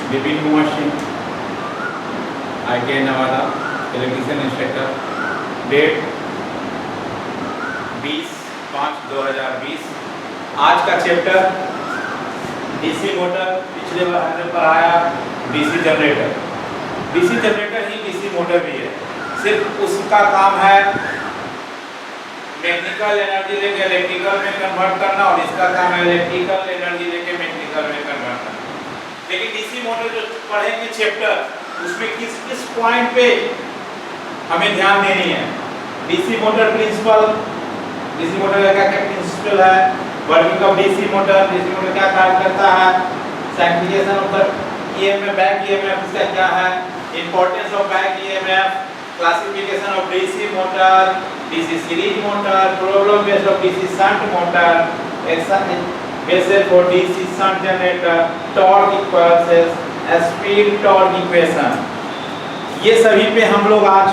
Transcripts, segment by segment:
Vipin Kumar Singh, ITI Nawada, electrician instructor. Date 20/5/2020। आज का chapter DC motor. पिछले बार हमने पढ़ाया डीसी जनरेटर। डीसी जनरेटर ही डीसी मोटर भी है, सिर्फ उसका काम है मैकेनिकल एनर्जी लेके इलेक्ट्रिकल में कन्वर्ट करना, और इसका काम है इलेक्ट्रिकल एनर्जी लेके मैकेनिकल में कन्वर्ट करना। लेकिन डीसी मोटर जो पढ़ेंगे चैप्टर, उसमें किस किस पॉइंट पे हमें ध्यान देनी है। DC motor principle, DC motor का क्या क्या प्रिंसिपल है, working of DC motor, DC motor क्या कार्य करता है, sanctification of the EMF, back EMF इसका क्या है, importance of back EMF, classification of DC motor, DC series motor, problem based of DC shunt motor, basis for DC shunt generator, torque equations, speed torque equation, ये सभी पे हम लोग आज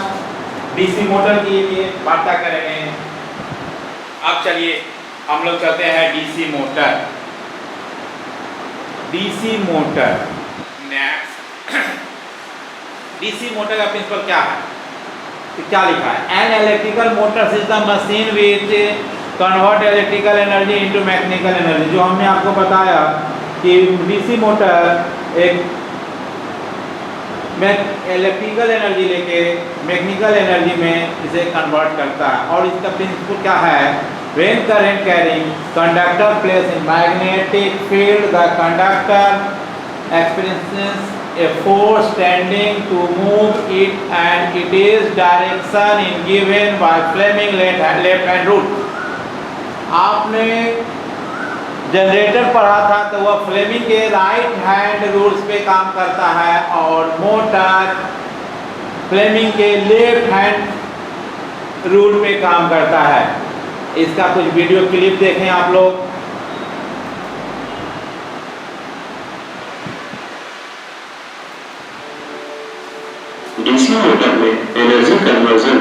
DC motor के लिए बातें करेंगे। अब चलिए हम लोग चलते हैं DC motor. DC motor next. DC motor का प्रिंसिपल क्या है, तो क्या लिखा है, an electrical motor system machine which convert electrical energy into mechanical energy. जो हमने आपको बताया कि डीसी मोटर एक इलेक्ट्रिकल एनर्जी लेके मैकेनिकल एनर्जी में इसे कन्वर्ट करता है। और इसका प्रिंसिपल क्या है, when current carrying conductor place in magnetic field the conductor experiences a force tending to move it and it is direction in given by Fleming left hand rule। आपने generator पढ़ा था तो वह फ्लेमिंग के right hand rules पे काम करता है, और मोटर फ्लेमिंग के लेफ्ट हैंड रूल पे काम करता है। इसका कुछ वीडियो क्लिप देखें आप लोग। डीसी मोटर में एनर्जी कन्वर्जन,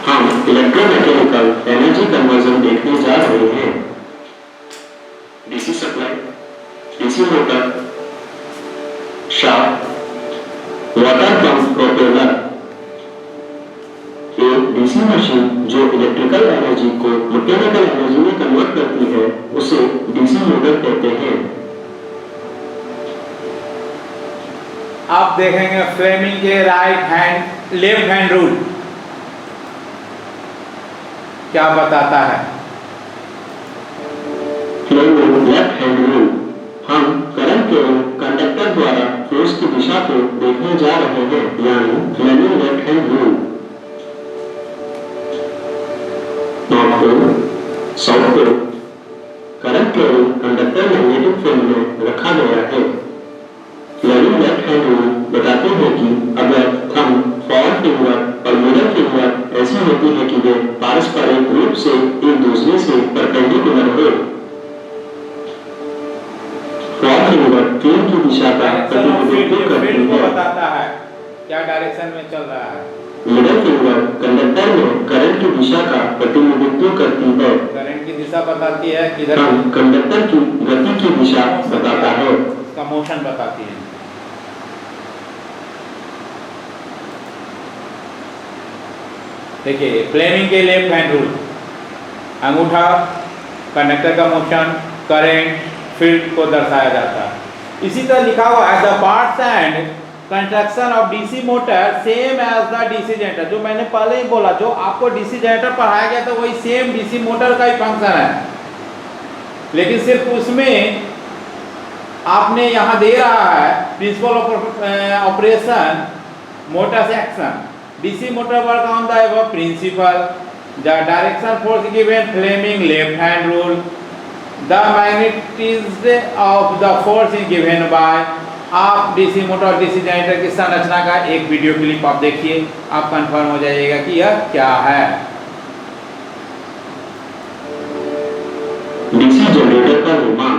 हम इलेक्ट्रोमैकेनिकल एनर्जी कन्वर्जन देखने जा रहे हैं। DC supply, DC motor, shaft, water pump propeller. एक डीसी मशीन जो इलेक्ट्रिकल एनर्जी को मैकेनिकल एनर्जी में कन्वर्ट करती है उसे डीसी मोटर कहते हैं। आप देखेंगे फ्लेमिंग के right hand left hand rule क्या बताता है। फ्लेमिंग लेफ्ट हैंड रूल, हम करंट के कंडक्टर द्वारा फोर्स की दिशा को देखने जा रहे हैं, यानी Fleming left hand rule. North pole, south pole, current के कंडक्टर मैग्नेटिक फील्ड में रखा गया है। फ्लेमिंग लेफ्ट हैंड रूल बताते हैं कि अगर थंब, फॉर फिंगर और मिडल फिंगर ऐसी होती है कि वे पारस्परिक रूप से एक दूसरे से परपेंडिकुलर हो। फॉर फिंगर फील्ड की दिशा का प्रतिनिधित्व करती है, बताता है क्या डायरेक्शन में चल रहा है। मिडल फिंगर कंडक्टर में करंट की दिशा का प्रतिनिधित्व करती है। करंट की दिशा बताती है, किधर कंडक्टर की गति की दिशा बताता है, उसका मोशन बताती है। देखिए फ्लेमिंग के लेफ्ट हैंड रूल, अंगूठा कंडक्टर का मोशन, करंट, फील्ड को दर्शाया जाता है। इसी तरह लिखा हुआ है the parts and construction of DC motor same as the DC generator. जो मैंने पहले ही बोला, जो आपको डीसी जनरेटर पढ़ाया गया था वही सेम डीसी मोटर का ही फंक्शन है, लेकिन सिर्फ उसमें आपने यहाँ दे रहा है प्रिंसिपल ऑफ ऑपरेशन मोटर से action. DC motor work on the above principle, the direction force given Fleming left hand rule, the magnetism of the force is given by. आप डीसी मोटर और डीसी जनरेटर की संरचना का एक video clip आप देखिए, आप कंफर्म हो जाइएगा कि यह क्या है। डीसी जनरेटर का निर्माण,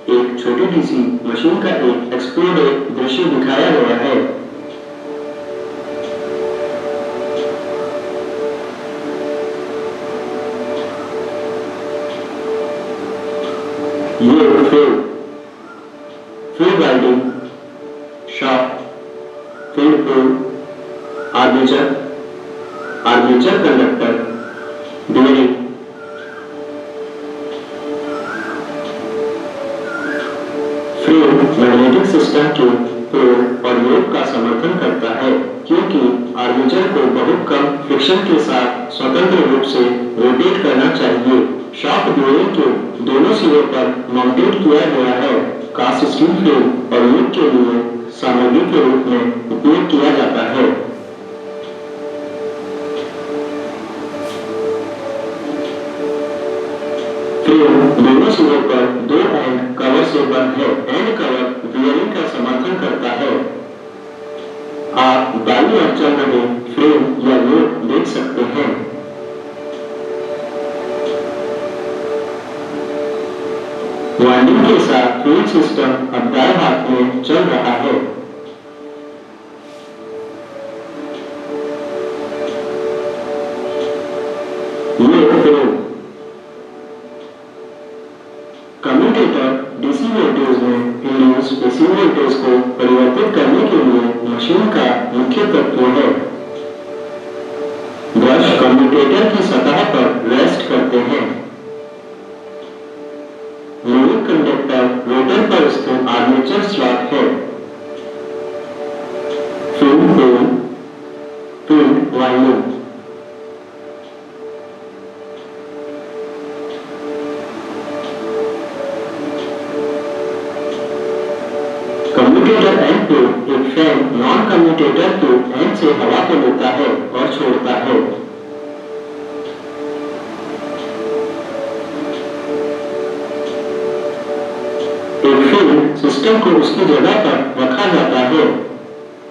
एक छोटी डीसी मशीन का एक एक्सप्लोडेड दृश्य दिखाया गया है। ये field winding armature conductor, bearing, frame magnetic system के पोल और लोड का समर्थन करता है क्योंकि आर्मेचर को बहुत कम फ्रिक्शन के साथ स्वतंत्र रूप से रोटेट करना चाहिए। शाफ्ट बेयरिंग के दोनों सिरों पर माउंटेड किया गया है। कास्ट स्टील फ्रेम और लूप के लिए सामग्री के रूप में उपयोग किया जाता है। फ्रेम दोनों सिरों पर दो एंड कवर से बंद है। एंड कवर बेयरिंग का समर्थन करता है। आप दाईं ओर चल रहे फ्रेम या लूप देख सकते हैं। वाइंडिंग के साथ फ्यूल सिस्टम अब दाएं हाथ में चल रहा है। ये फ्रेम कम्यूटेटर डीसी वोल्टेज में इंड्यूस एसी वोल्टेज को परिवर्तित करने के लिए मशीन का मुख्य तत्व है। ब्रश कम्यूटेटर की सतह पर रेस्ट करते हैं। लोड कंडक्टर रोटर पर स्थित आर्मेचर स्लॉट है। Field pole, field winding, commutator end pole एक फैन नॉन कम्यूटेटर के एंड से हवा को लेता है और छोड़ता है। सिस्टम को उसकी जगह पर रखा जाता है।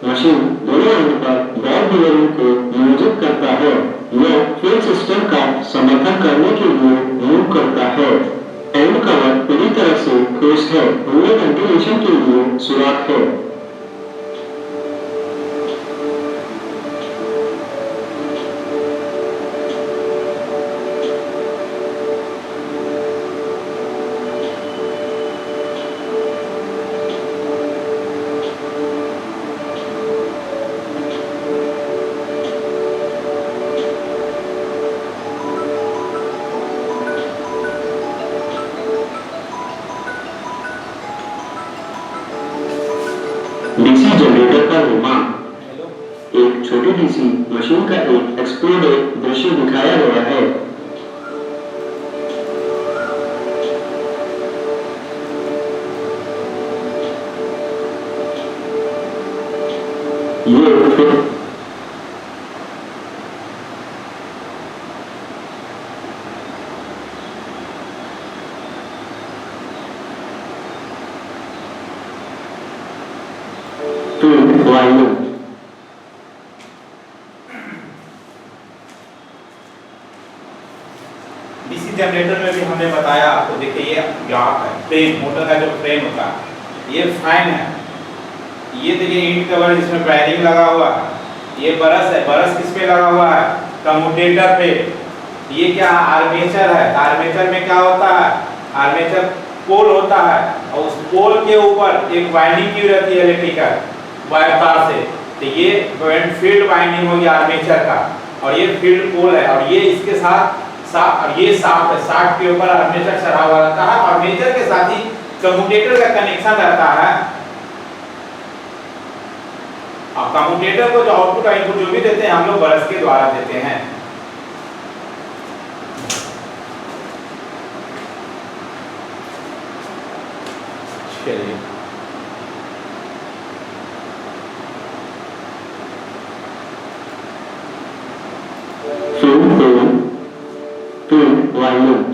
मशीन दोनों एंड पर बॉल बेयरिंग को नियोजित करता है। यह फील्ड सिस्टम का समर्थन करने के लिए मूव करता है। एंड कवर पूरी तरह से ठोस है। उनमें वेंटिलेशन के लिए सुराख है। डीसी जनरेटर का निर्माण। एक छोटी डीसी मशीन का एक एक्सप्लोडेड दृश्य दिखाया गया है। ये फिर वाइंडिंग। डीसी जनरेटर में भी हमने बताया आपको। देखिए ये ग्राफ है, फ्रेम, मोटर का जो फ्रेम होता है, ये फैन है। ये देखिए ईंट कवर जिसमें वायरिंग लगा हुआ है। ये बरस है, बरस किस पे लगा हुआ है? कम्यूटेटर पे। ये क्या आर्मेचर है। आर्मेचर में क्या होता है? आर्मेचर पोल होता है और उस पोल के ऊपर एक वाइंडिंग की रहती है इलेक्ट्रिकल वायर तार से। तो ये फील्ड वाइंडिंग हो गया आर्मेचर का, और ये फील्ड पोल है, और ये इसके साथ ये शाफ्ट है। शाफ्ट के ऊपर आर्मेचर चढ़ा हुआ रहता है। आर्मेचर के साथ ही कम्यूटेटर का कनेक्शन रहता है। अब कम्यूटेटर को जो आउटपुट और इनपुट जो भी देते हैं हम लोग ब्रश के द्वारा देते हैं। चलिए winding.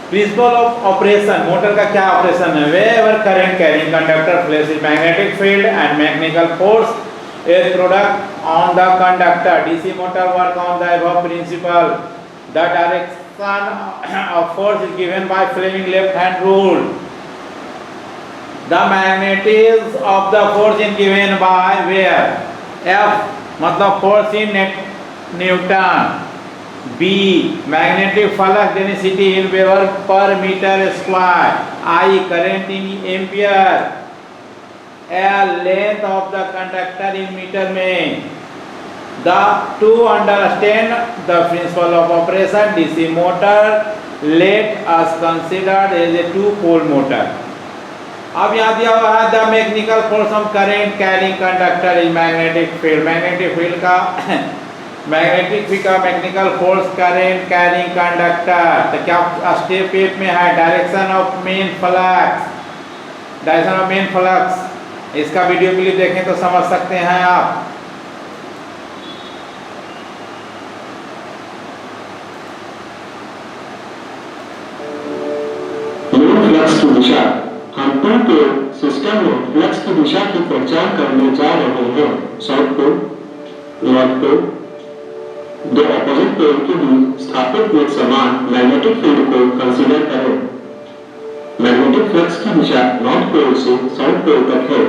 Principle of operation. Motor का क्या ऑपरेशन है? Where current carrying conductor places magnetic field and mechanical force is product on the conductor. DC motor work on the above principle. The direction of force is given by Fleming left hand rule. The magnitude of the force is given by where? F मतलब force in newton. B magnetic flux density in weber per metre square. I current in ampere. L length of the conductor in metre में। To understand the principle of operation DC motor, let us consider as a two-pole motor. अब यहाँ दिया हुआ है the mechanical force of current carrying conductor is magnetic field. Magnetic field का magnetic field का mechanical force current carrying conductor. तो क्या step 8 में है direction of main flux. Direction of main flux इसका वीडियो क्लिप देखें तो समझ सकते हैं आप। फ्लक्स की दिशा। हम टू पोल सिस्टम में फ्लक्स की दिशा की पहचान करने जा रहे हैं। साउथ पोल, नॉर्थ पोल, दो अपोजिट पोल के बीच स्थापित एक समान मैग्नेटिक फील्ड को कंसीडर करें। मैग्नेटिक फ्लक्स की दिशा नॉर्थ पोल से साउथ पोल तक है।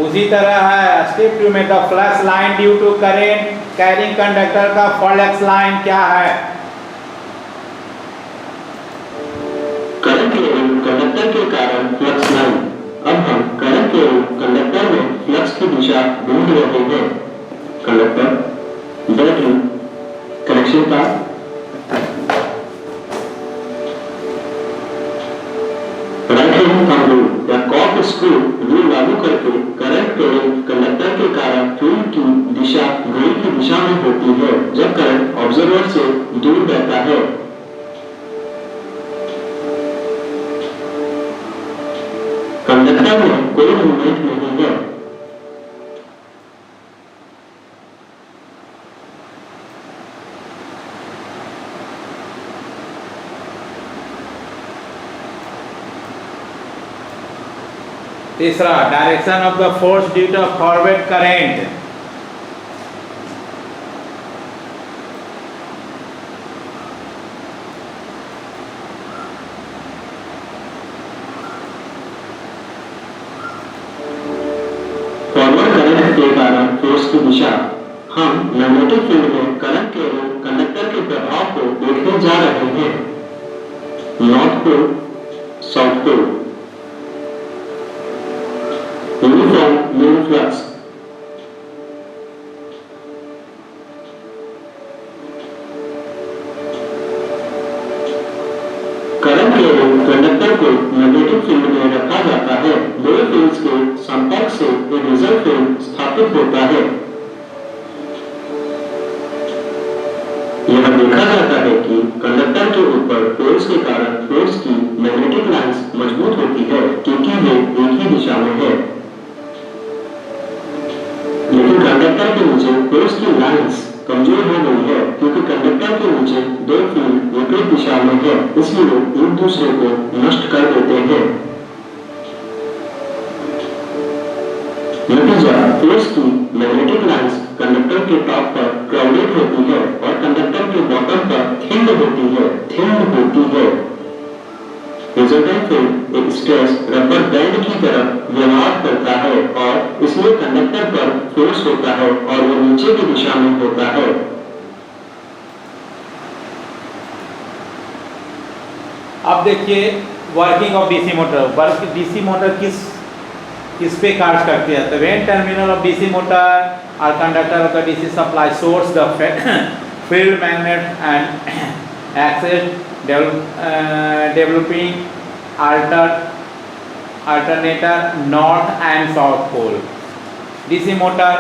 उसी तरह है स्टेप 2 में the flux line due to current carrying conductor का फ्लक्स लाइन क्या है। करंट लेवल कंडक्टर के कारण फ्लक्स लाइन। अब हम करंट लेवल कंडक्टर में फ्लक्स की दिशा ढूंढ रहे हैं। Conductor, battery, connection path, right hand thumb rule या कॉर्क स्क्रू रूल लागू करके करंट लेवल कंडक्टर के कारण फील्ड की दिशा घड़ी की दिशा में होती है जब करंट ऑब्जर्वर से दूर रहता है। कंडक्टर में कोई मूवमेंट नहीं है। तीसरा direction of the force due to forward current. के कारण फोर्स की दिशा। हम मैग्नेटिक फील्ड में करंट के कंडक्टर के प्रभाव को देखने जा रहे हैं। North pole, south pole, uniform main flux. Current के कंडक्टर को मैग्नेटिक फील्ड में रखा जाता है। दो फील्ड्स के संपर्क से एक रिजल्ट फील्ड स्थापित होता है। यह देखा जाता है कि कंडक्टर के ऊपर फोर्स के कारण फोर्स की मैग्नेटिक लाइंस मजबूत होती है क्योंकि वे एक ही दिशा में है। लेकिन कंडक्टर के नीचे फोर्स की लाइंस कमजोर हो गई है क्योंकि कंडक्टर के नीचे दो फील्ड विपरीत दिशा में है, इसलिए एक दूसरे को नष्ट कर देते हैं। नतीजा फोर्स की मैग्नेटिक लाइंस कंडक्टर के टॉप पर क्राउडेड होती है और कंडक्टर के बॉटम पर थिंड होती है। रिजल्टेंट फील्ड एक स्ट्रेस रबर बैंड की तरह व्यवहार करता है और इसलिए कंडक्टर पर फोर्स होता है और वो नीचे की दिशा में होता है। अब देखिए working of DC motor. DC motor किस पे कार्य करती है। तो when terminal of DC motor और conductor of the DC supply source the field magnet and access developing alternator north and south pole। DC motor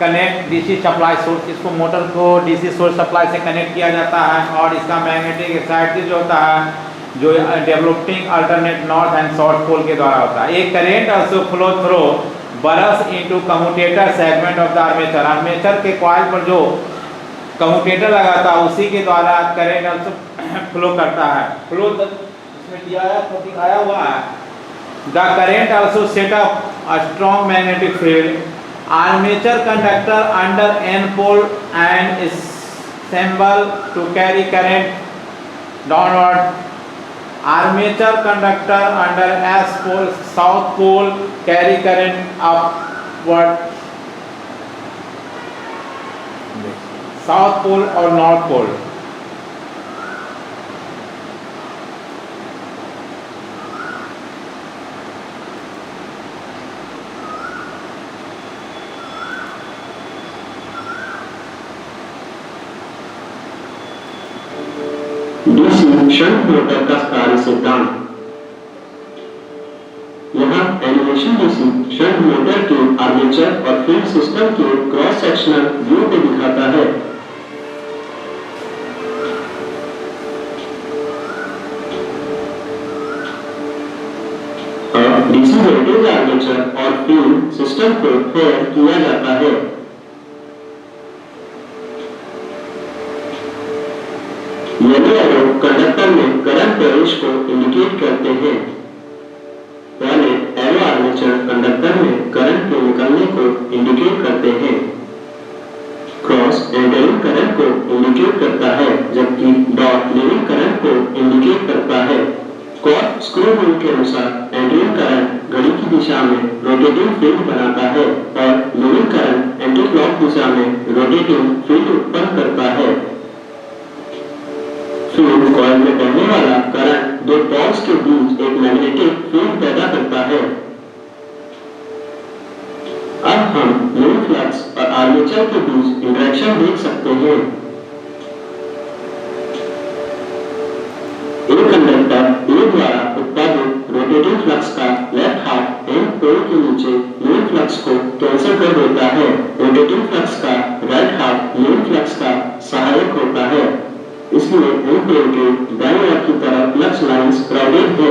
connect DC supply source, इसको motor को DC source supply से connect किया जाता है और इसका magnetic excited जो होता है जो developing alternate north and south pole के द्वारा होता है। एक current also flow through brushes into commutator segment of the armature. Armature के कॉइल पर जो कम्यूटेटर लगाता है उसी के द्वारा करंट ऑल्सो फ्लो करता है। फ्लो इसमें दिया है तो दिखाया हुआ है। The current also set up a strong magnetic field armature conductor under N pole and assemble to carry current downward Armature conductor under S pole, south pole carry current upward. South pole or north pole? DC shunt motor का कार्य सिद्धांत। यहाँ animation DC shunt motor के armature और field system के cross sectional view को दिखाता है। अब डीसी वोल्टेज आर्मेचर और फील्ड सिस्टम को फेयर किया जाता है। येलो एरो कंडक्टर में करंट प्रवेश को इंडिकेट करते हैं। पहले एरो आर्मेचर कंडक्टर में करंट के निकलने को इंडिकेट करते हैं। क्रॉस एंटरिंग करंट को इंडिकेट करता है, जबकि डॉट लीविंग करंट को इंडिकेट करता है। कॉर्क स्क्रू रूल के अनुसार एंटरिंग करंट घड़ी की दिशा में रोटेटिंग फील्ड बनाता है और लीविंग करंट एंटी क्लॉक दिशा में रोटेटिंग फील्ड उत्पन्न करता है। फील्ड कॉइल में बहने वाला करंट दो पॉल्स के बीच एक मैग्नेटिक फील्ड पैदा करता है। अब हम मूल फ्लक्स और आर्मेचर के बीच इंटरेक्शन देख सकते हैं। एक कंडक्टर ए द्वारा उत्पादित रोटेटिंग फ्लक्स का लेफ्ट हाफ एंड पोल के नीचे मेन फ्लक्स को कैंसिल कर देता है। रोटेटिंग फ्लक्स का राइट हाफ मेन फ्लक्स का सहायक होता है, इसलिए एन पोल के दाईं ओर की तरफ फ्लक्स लाइंस क्राउडेड है।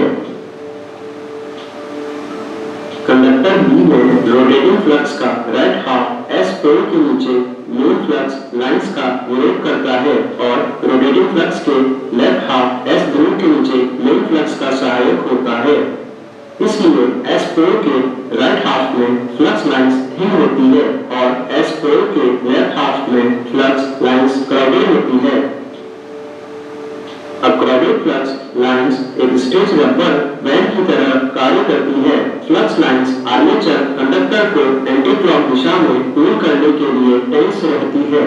कंडक्टर बी में रोटेटिंग फ्लक्स का राइट हाफ एस पोल के नीचे मेन फ्लक्स लाइंस का विरोध करता है और रोटेटिंग फ्लक्स के लेफ्ट हाफ एस ध्रुव के नीचे मेन फ्लक्स का सहायक होता है। इसलिए एस पोल के राइट हाफ में फ्लक्स लाइंस थिन होती है और एस पोल के लेफ्ट हाफ में फ्लक्स लाइंस क्राउडेड होती है। अब क्राउडेड फ्लक्स लाइंस एक स्ट्रेच रबर बैंड की तरह कार्य करती है। फ्लक्स लाइंस आर्मेचर कंडक्टर को एंटी क्लॉक दिशा में पुल करने के लिए टेंस रहती है।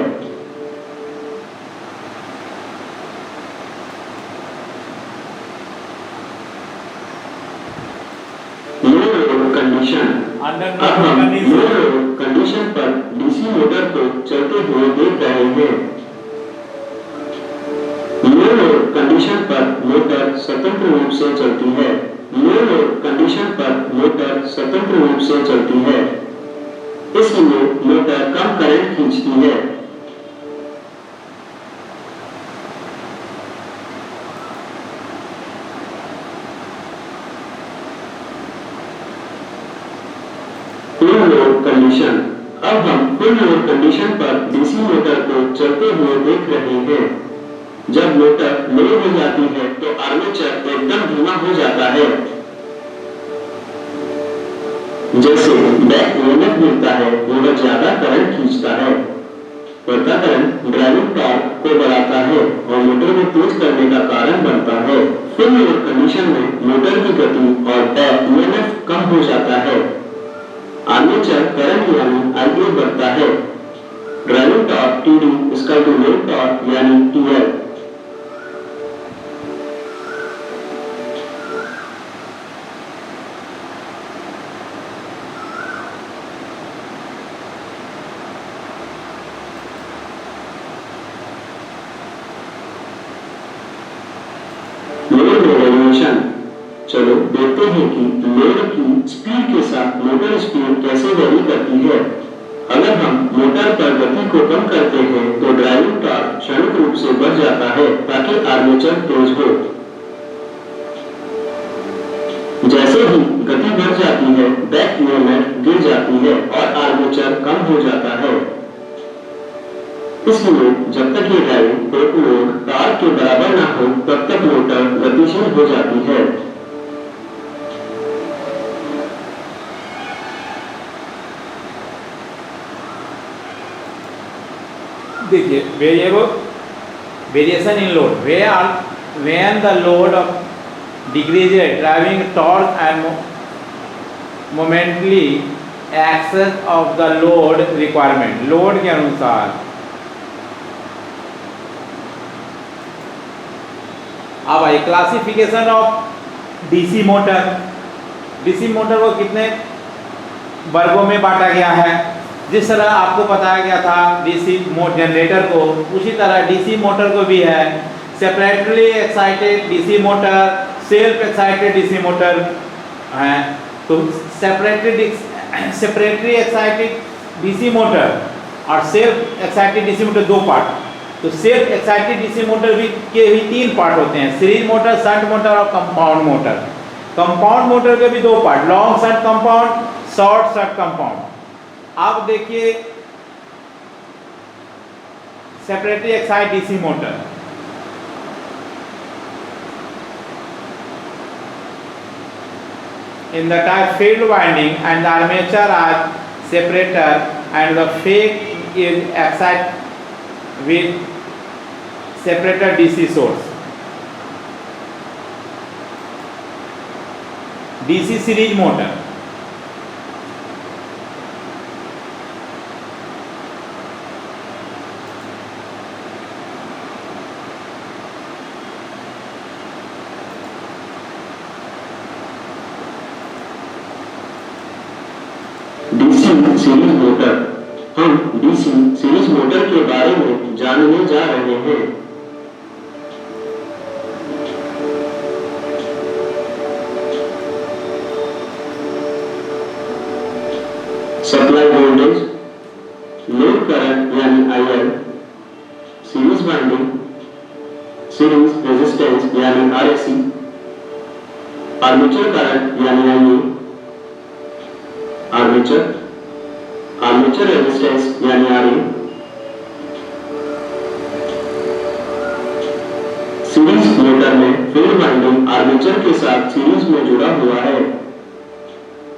No load condition. अब हम नो लोड कंडीशन पर डीसी मोटर को चलते हुए देख रहे हैं। नो लोड कंडीशन पर मोटर स्वतंत्र रूप से चलती है। नो लोड कंडीशन पर मोटर स्वतंत्र रूप से चलती है, इसलिए मोटर कम करंट खींचती है। Full load condition. अब हम फुल लोड कंडीशन पर डीसी मोटर को चलते हुए देख रहे हैं। जब मोटर लो हो जाती है तो आर्मेचर एकदम धीमा हो जाता है। जैसे बैक ईएमएफ मिलता है, मोटर ज्यादा करंट खींचता है। बढ़ता करंट ड्राइविंग टॉर्क को बढ़ाता है और मोटर को तेज करने का कारण बनता है। फुल लोड कंडीशन में मोटर की गति और बैक ईएमएफ कम हो जाता है। आर्मेचर करंट यानी आईए बढ़ता है। ड्राइविंग टॉर्क टीडी इसका लोड टॉर्क यानी टीएल। चलो देखते हैं कि लोड की स्पीड के साथ मोटर स्पीड कैसे वेरी करती है। अगर हम मोटर पर गति को कम करते हैं तो ड्राइविंग टॉर्क क्षणिक रूप से बढ़ जाता है ताकि आर्मेचर तेज हो। जैसे ही गति बढ़ जाती है, बैक ईएमएफ गिर जाती है और आर्मेचर कम हो जाता है। इसलिए जब तक ये ड्राइविंग लोड टॉर्क के बराबर ना हो तब तक मोटर गतिशील हो जाती है। देखिए variation in load, when the load of decreases driving torque and momentary access of the load requirement, load के अनुसार। अब आई classification of DC motor. DC motor को कितने वर्गों में बांटा गया है? जिस तरह आपको बताया गया था डीसी जनरेटर को, उसी तरह डीसी मोटर को भी है separately excited DC motor, self excited DC motor है। तो सेपरेटली एक्साइटेड डीसी मोटर और सेल्फ एक्साइटेड डीसी मोटर दो पार्ट। तो सेल्फ एक्साइटेड डीसी मोटर के भी तीन पार्ट होते हैं, सीरीज मोटर, शंट मोटर और कंपाउंड मोटर। कंपाउंड मोटर के भी दो part, long shunt compound, short shunt compound. अब देखिए separately excited DC motor, in the type field winding and the armature are separator and the fake is excited with separator DC source। DC series motor, DC series motor. हम DC series motor के बारे में जानने जा रहे हैं। Supply voltage, load current यानी IL, series winding, series resistance यानी RAC, आर्मेचर करंट यानी IA, आर्मेचर रेजिस्टेंस यानी RA, सीरीज मोटर में फील्ड वाइंडिंग आर्मेचर के साथ सीरीज में जुड़ा हुआ है,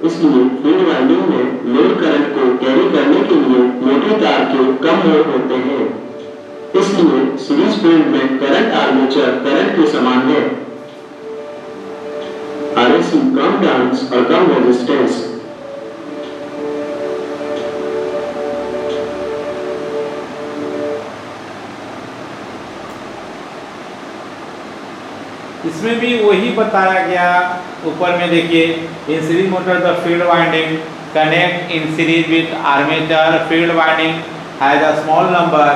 इसलिए फील्ड वाइंडिंग में लोड करंट को कैरी करने के लिए मोटे तार के कम मोड़ होते हैं, इसलिए सीरीज फील्ड में करंट आर्मेचर करंट के समान है। RAC कम टर्न्स और कम रेजिस्टेंस। इसमें भी वही बताया गया। ऊपर में देखिए, in series motor the field winding connect in series with armature, field winding has a small number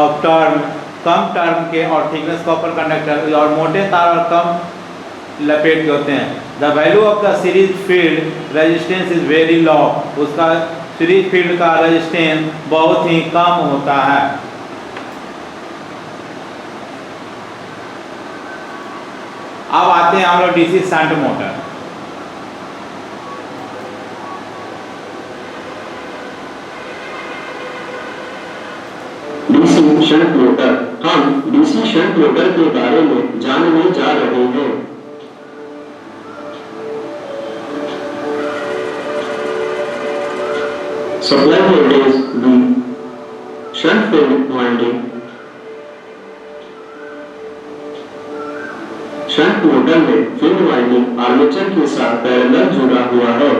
of term, come term के और थिकनेस कॉपर कंडक्टर और मोटे तार और कम लपेट के होते हैं। The value of the series field resistance is very low, उसका सीरीज फील्ड का रेजिस्टेंस बहुत ही कम होता है। अब आते हैं हम लोग DC shunt motor. DC shunt motor. हम डीसी शंट मोटर के बारे में जानने जा रहे हैं। Supply voltage V, shunt field winding. Shunt motor में फील्ड वाइंडिंग आर्मेचर के साथ पैरेलल जुड़ा हुआ है,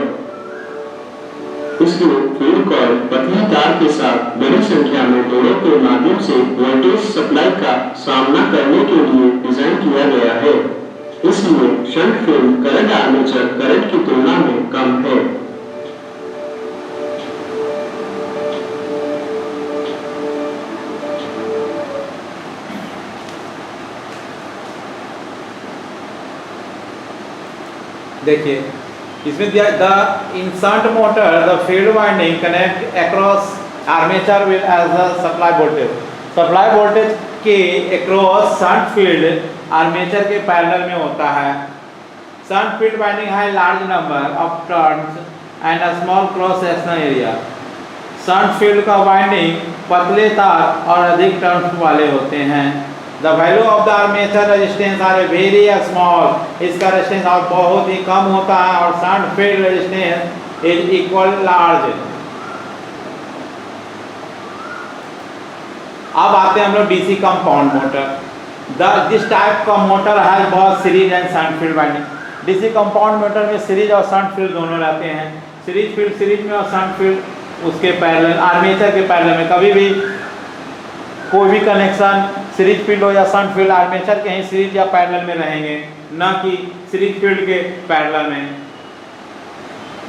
इसलिए फील्ड कॉइल पतली तार के साथ बड़ी संख्या में जोड़ों के माध्यम से वोल्टेज सप्लाई का सामना करने के लिए डिजाइन किया गया है, इसलिए shunt field current armature current की तुलना में कम है। देखिए इसमें दिया the in shunt motor the field winding connect across armature with as the supply voltage. Supply voltage के अक्रॉस शंट फील्ड आर्मेचर के पैरेलल में होता है। शंट फील्ड वाइंडिंग है large number of turns and a small cross sectional area. Shunt field का winding पतले तार और अधिक टर्न्स वाले होते हैं। The value of the armature resistance are very small, इसका रेजिस्टेंस बहुत ही कम होता है और shunt field resistance is equal large. अब आते हैं हम लोग DC compound motor. This type का motor has both series and shunt field winding. DC compound motor में सीरीज और शंट फील्ड दोनों रहते हैं। सीरीज फील्ड सीरीज में और शंट फील्ड उसके पैरेलल, आर्मेचर के पैरेलल में। कभी भी कोई भी कनेक्शन सीरीज फील्ड हो या शंट फील्ड आर्मेचर के ही सीरीज या पैरेलल में रहेंगे, ना कि सीरीज फील्ड के पैरेलल में।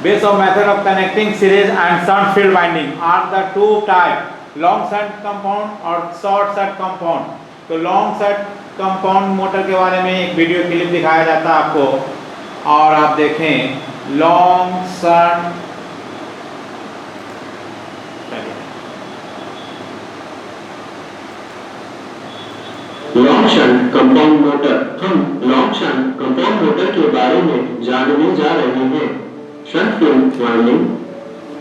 Base of method of connecting series and shunt field winding are the two type, long shunt compound और शॉर्ट शंट कंपाउंड। तो लॉन्ग शंट कंपाउंड मोटर के बारे में एक वीडियो क्लिप दिखाया जाता है आपको, और आप देखें long shunt long shunt compound motor. हम लॉन्ग शंट कंपाउंड मोटर के बारे में जानने जा रहे हैं। Shunt field winding,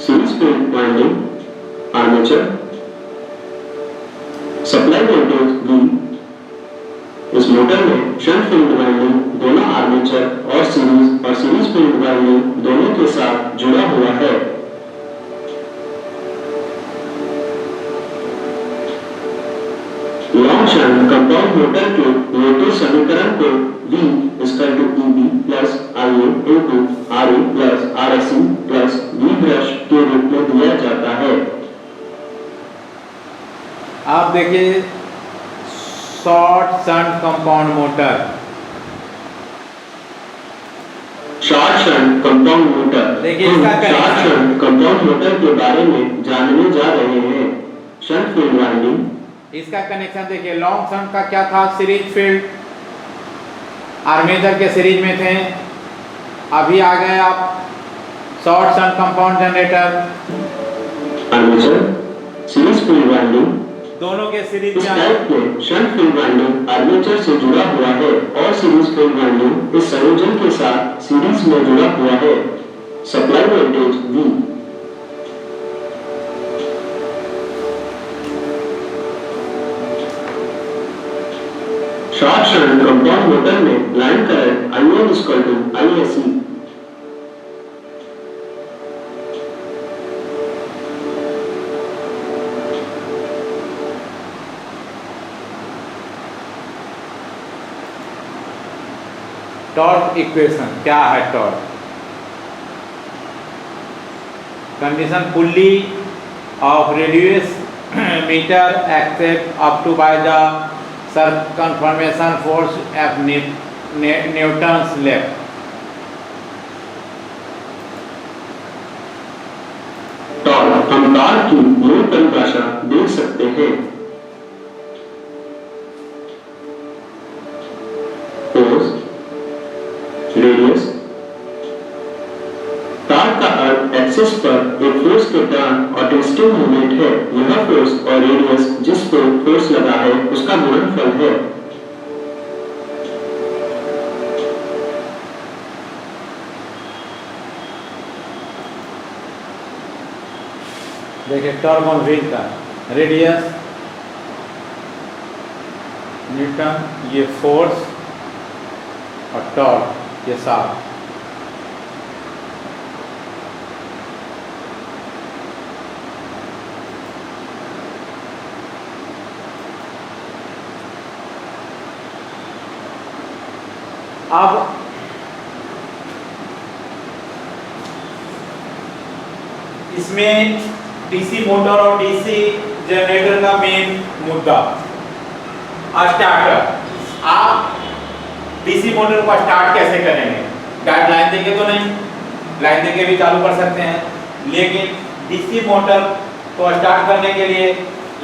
series field winding, armature, supply voltage V। इस मोटर में शंट फील्ड वाइंडिंग दोनों आर्मेचर और सीरीज फील्ड वाइंडिंग दोनों के साथ जुड़ा हुआ है। लॉन्ग शंट कंपाउंड मोटर के वोल्टेज समीकरण को V = EB plus IA into RA plus RSC plus V brush के रूप में दिया जाता है। आप देखिए short shunt compound motor, short shunt compound motor. देखिए इसका शॉर्ट शंट कंपाउंड मोटर के बारे में जानने जा रहे हैं। शंट फील्ड वाइंडिंग, इसका कनेक्शन देखिए। लॉन्ग शंट का क्या था, सीरीज फील्ड आर्मेचर के सीरीज में थे। अभी आ गए आप short shunt compound generator, armature, series field winding दोनों के सीरीज इस में। टाइप में शंट फील्ड वाइंडिंग आर्मेचर से जुड़ा हुआ है और सीरीज फील्ड वाइंडिंग इस संयोजन के साथ सीरीज में जुड़ा हुआ है। Supply voltage V। Short shunt compound motor में line current IN = ISC। Torque equation क्या है? Torque condition pulley of radius metre except up to by the circumference force F Newton's left। Torque, हम torque की मूल परिभाषा देख सकते हैं। Force, radius. टॉर्क का अर्थ एक्सिस पर एक फोर्स के टर्न और ट्विस्टिंग मोमेंट है। यह फोर्स और रेडियस जिस पर फोर्स लगा है उसका गुणनफल है। देखिए टॉर्क ऑन व्हील का रेडियस न्यूटन, ये फोर्स और टॉर्क ये साथ। अब इसमें डीसी मोटर और डीसी जनरेटर का मेन मुद्दा स्टार्टर। आप डीसी मोटर को स्टार्ट कैसे करेंगे? डायरेक्ट लाइन देके तो नहीं, लाइन देके भी चालू कर सकते हैं, लेकिन डीसी मोटर को स्टार्ट करने के लिए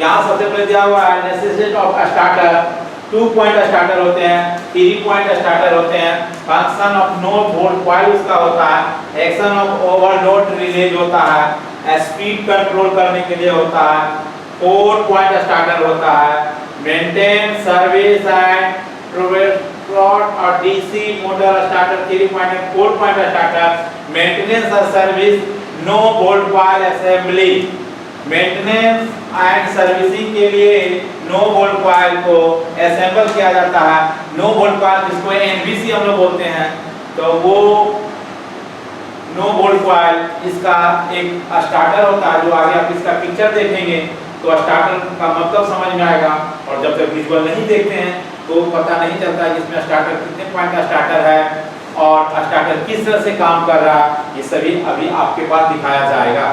यहाँ सबसे पहले दिया हुआ है necessity of starter. 2 point starter होते हैं, 3 पॉइंट स्टार्टर होते हैं। Function of no volt coil उसका होता है। एक्शन ऑफ ओवरलोड रिलीज होता है। स्पीड कंट्रोल करने के लिए होता है। 4 पॉइंट स्टार्टर होता है। मेंटेन सर्विस एंड प्रोवाइड और DC motor starter 3 point and 4 point starter. Maintenance और service no volt coil assembly. Maintenance and servicing के लिए नो वोल्ट कॉइल को असेंबल किया जाता है। नो वोल्ट कॉइल जिसको एनवीसी हम लोग बोलते हैं, तो वो नो वोल्ट कॉइल इसका एक स्टार्टर होता है, जो आगे आप इसका पिक्चर देखेंगे तो स्टार्टर का मतलब समझ में आएगा। और जब तक विजुअल नहीं देखते हैं तो पता नहीं चलता कि इसमें स्टार्टर कितने पॉइंट का स्टार्टर है और स्टार्टर किस तरह से काम कर रहा है, ये सभी अभी आपके पास दिखाया जाएगा।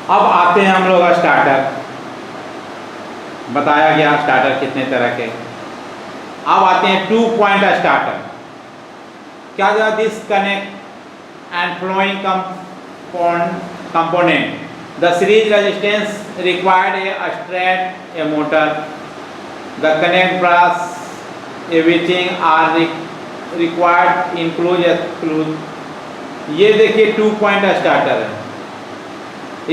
अब आते हैं हम लोग स्टार्टर, बताया गया स्टार्टर कितने तरह के। अब आते हैं 2 पॉइंट स्टार्टर। क्या जो this connect and flowing component, the series resistance required a straight a motor, the connect brass everything are required include exclude। ये देखिए 2 पॉइंट स्टार्टर है।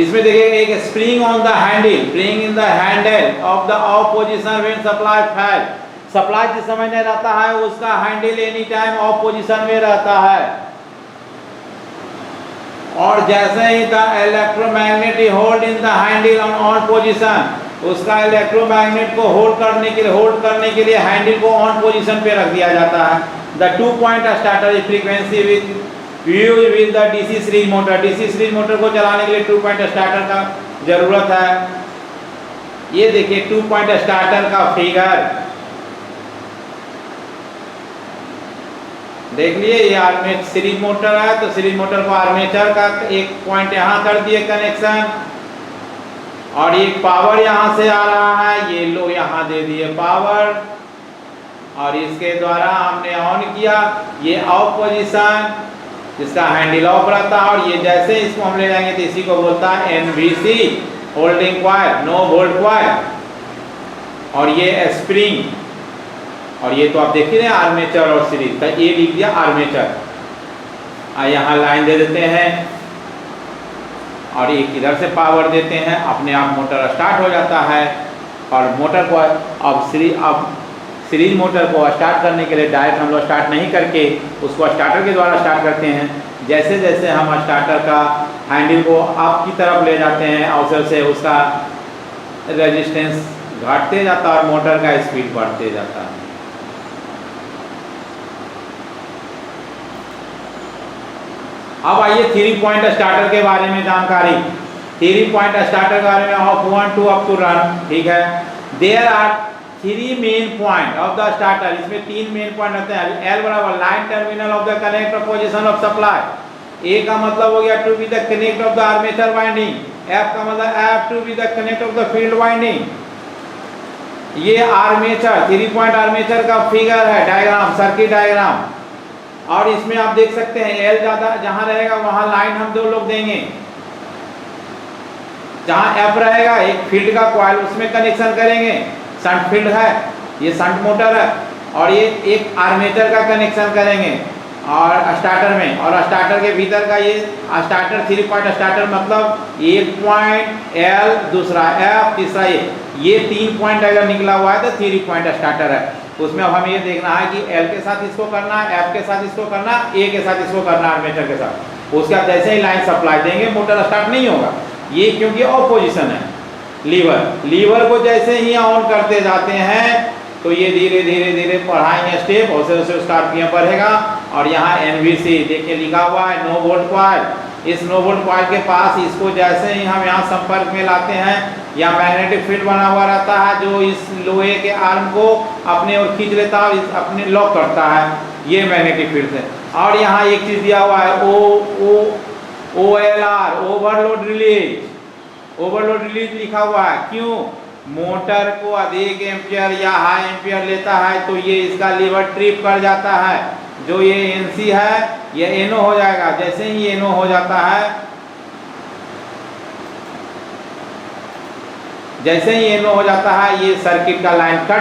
इसमें देखिए एक spring on the handle, spring in the handle of the off position when supply fail. Supply जिस समय नहीं रहता है उसका handle any time off position में रहता है। और जैसे ही the electromagnetic hold in the handle on position, उसका इलेक्ट्रोमैग्नेट को होल्ड करने के लिए हैंडल को ऑन पोजीशन पे रख दिया जाता है। The 2 point starter is frequency with the DC series motor. DC series motor को चलाने के लिए 2 पॉइंट स्टार्टर का जरूरत है। ये देखिए 2 पॉइंट स्टार्टर का फिगर देख लिए। ये आर्मेचर सीरीज मोटर है, तो सीरीज मोटर को आर्मेचर का एक पॉइंट यहाँ कर दिए कनेक्शन, और एक पावर यहाँ से आ रहा है, ये लो यहाँ दे दिए पावर, और इसके द्वारा हमने ऑन किया। ये ऑफ पोजीशन, इसका हैंडल ऑफ रहता है, और ये जैसे इसको हम ले जाएंगे तो इसी को बोलता है NVC, holding coil, no volt coil. और ये स्प्रिंग, और ये तो आप देख ही रहे हैं आर्मेचर और सीरीज, तो ये लिख दिया आर्मेचर। यहाँ लाइन दे देते हैं और एक इधर से पावर देते हैं, अपने आप मोटर स्टार्ट हो जाता है। और मोटर को अब सीरीज मोटर को स्टार्ट करने के लिए डायरेक्ट हम लोग स्टार्ट नहीं करके उसको स्टार्टर के द्वारा स्टार्ट करते हैं। जैसे जैसे हम स्टार्टर का हैंडल को अप की तरफ ले जाते हैं, अवसर से उसका रेजिस्टेंस घटते जाता है और मोटर का स्पीड बढ़ते जाता है। अब आइए 3 पॉइंट स्टार्टर के बारे में जानकारी। 3 पॉइंट स्टार्टर के बारे में ऑफ 1 2 अप टू रन, ठीक है। There are 3 main point of the starter. इसमें 3 मेन पॉइंट रहते हैं। एल बराबर line terminal of the connector position of supply. A का मतलब हो गया to be the connect of the armature winding. F का मतलब F to be the connect of the field winding. ये आर्मेचर 3 पॉइंट आर्मेचर का figure है, diagram, circuit diagram. और इसमें आप देख सकते हैं एल ज्यादा जहां रहेगा वहां लाइन हम 2 लोग देंगे। जहां एफ रहेगा एक फील्ड का कॉइल, उसमें कनेक्शन करेंगे, शंट फील्ड है, ये शंट मोटर है, और ये एक आर्मेचर का कनेक्शन करेंगे और स्टार्टर में। और स्टार्टर के भीतर का ये स्टार्टर 3 पॉइंट स्टार्टर मतलब एक पॉइंट एल, दूसरा एफ, तीसरा ये 3 पॉइंट अगर निकला हुआ है तो 3 पॉइंट स्टार्टर है। उसमें अब हमें ये देखना है कि एल के साथ इसको करना है, एफ के साथ इसको करना है, ए के साथ इसको करना है, आर्मेचर के साथ। उसके बाद जैसे ही लाइन सप्लाई देंगे मोटर स्टार्ट नहीं होगा, ये क्योंकि ऑफ पोजीशन है। लीवर को जैसे ही ऑन करते जाते हैं तो ये धीरे धीरे धीरे बढ़ाएंगे स्टेप, और उससे उसका आरपीएम बढ़ेगा। और यहाँ एनवीसी देखिए लिखा हुआ है, नो वोल्ट कॉइल। इस नो वोल्ट कॉइल के पास इसको जैसे ही हम यहाँ संपर्क में लाते हैं, यहाँ मैग्नेटिक फील्ड बना हुआ रहता है जो इस लोहे के आर्म को अपने ओर खींच लेता है, अपने लॉक करता है, ये मैग्नेटिक फील्ड है। और यहाँ एक चीज दिया हुआ है OLR, overload release. Overload release लिखा हुआ है, क्यों? मोटर को अधिक एम्पियर या हाई एम्पियर लेता है तो ये इसका लीवर ट्रिप कर जाता है। जो ये NC है ये NO हो जाएगा। जैसे ही NO हो जाता है, जैसे ही NO हो जाता है ये सर्किट का लाइन कट